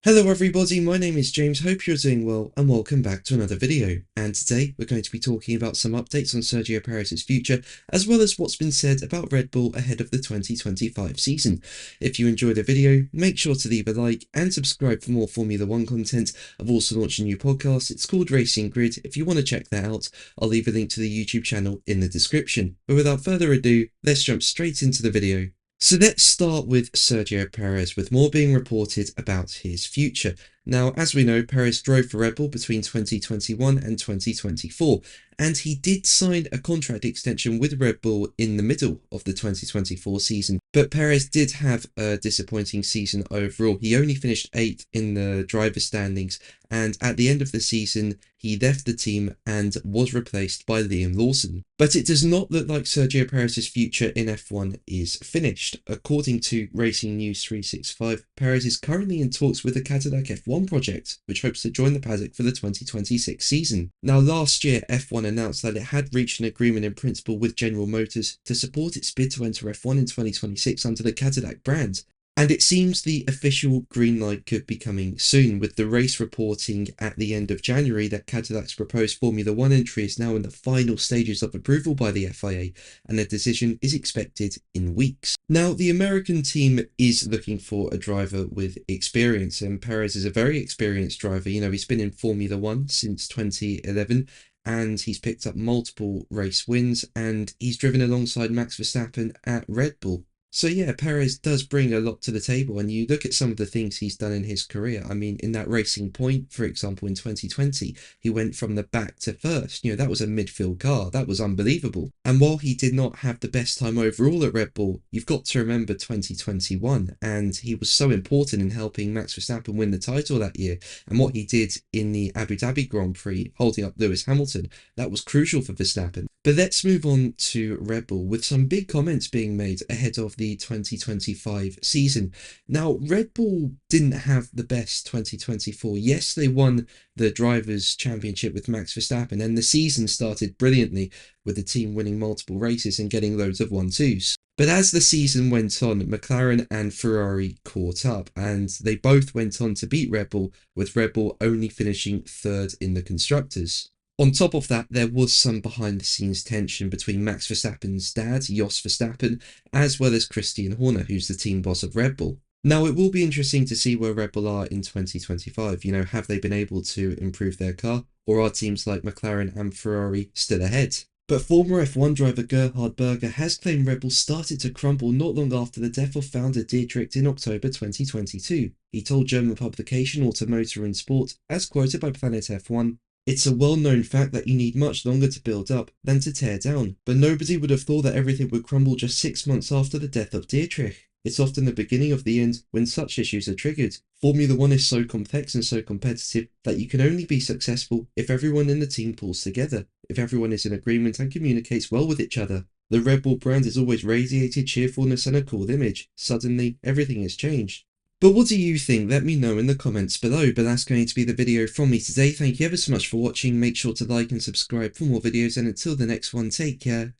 Hello everybody, my name is James, hope you're doing well and welcome back to another video. And today we're going to be talking about some updates on Sergio Perez's future, as well as what's been said about Red Bull ahead of the 2025 season. If you enjoyed the video, make sure to leave a like and subscribe for more Formula 1 content. I've also launched a new podcast, it's called Racing Grid. If you want to check that out, I'll leave a link to the YouTube channel in the description. But without further ado, let's jump straight into the video. So let's start with Sergio Perez, with more being reported about his future. Now, as we know, Perez drove for Red Bull between 2021 and 2024, and he did sign a contract extension with Red Bull in the middle of the 2024 season. But Perez did have a disappointing season overall. He only finished 8th in the driver standings, and at the end of the season, he left the team and was replaced by Liam Lawson. But it does not look like Sergio Perez's future in F1 is finished. According to Racing News 365, Perez is currently in talks with the Cadillac F1 project, which hopes to join the paddock for the 2026 season. Now, last year, F1 announced that it had reached an agreement in principle with General Motors to support its bid to enter F1 in 2026 under the Cadillac brand. And it seems the official green light could be coming soon, with the race reporting at the end of January that Cadillac's proposed Formula 1 entry is now in the final stages of approval by the FIA, and a decision is expected in weeks. Now, the American team is looking for a driver with experience, and Perez is a very experienced driver. You know, he's been in Formula 1 since 2011, and he's picked up multiple race wins, and he's driven alongside Max Verstappen at Red Bull. So yeah, Perez does bring a lot to the table, and you look at some of the things he's done in his career. I mean, in that Racing Point, for example, in 2020, he went from the back to first. You know, that was a midfield car. That was unbelievable. And while he did not have the best time overall at Red Bull, you've got to remember 2021, and he was so important in helping Max Verstappen win the title that year. And what he did in the Abu Dhabi Grand Prix, holding up Lewis Hamilton, that was crucial for Verstappen. But let's move on to Red Bull, with some big comments being made ahead of the 2025 season. Now, Red Bull didn't have the best 2024. Yes, they won the Drivers' Championship with Max Verstappen, and the season started brilliantly with the team winning multiple races and getting loads of 1-2s. But as the season went on, McLaren and Ferrari caught up, and they both went on to beat Red Bull, with Red Bull only finishing third in the Constructors. On top of that, there was some behind-the-scenes tension between Max Verstappen's dad, Jos Verstappen, as well as Christian Horner, who's the team boss of Red Bull. Now, it will be interesting to see where Red Bull are in 2025. You know, have they been able to improve their car, or are teams like McLaren and Ferrari still ahead? But former F1 driver Gerhard Berger has claimed Red Bull started to crumble not long after the death of founder Dietrich in October 2022. He told German publication Automotor and Sport, as quoted by Planet F1, "It's a well-known fact that you need much longer to build up than to tear down, but nobody would have thought that everything would crumble just 6 months after the death of Dietrich. It's often the beginning of the end when such issues are triggered. Formula 1 is so complex and so competitive that you can only be successful if everyone in the team pulls together, if everyone is in agreement and communicates well with each other. The Red Bull brand has always radiated cheerfulness and a cool image. Suddenly, everything has changed." But what do you think? Let me know in the comments below. But that's going to be the video from me today. Thank you ever so much for watching. Make sure to like and subscribe for more videos, and until the next one, take care.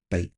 Bye.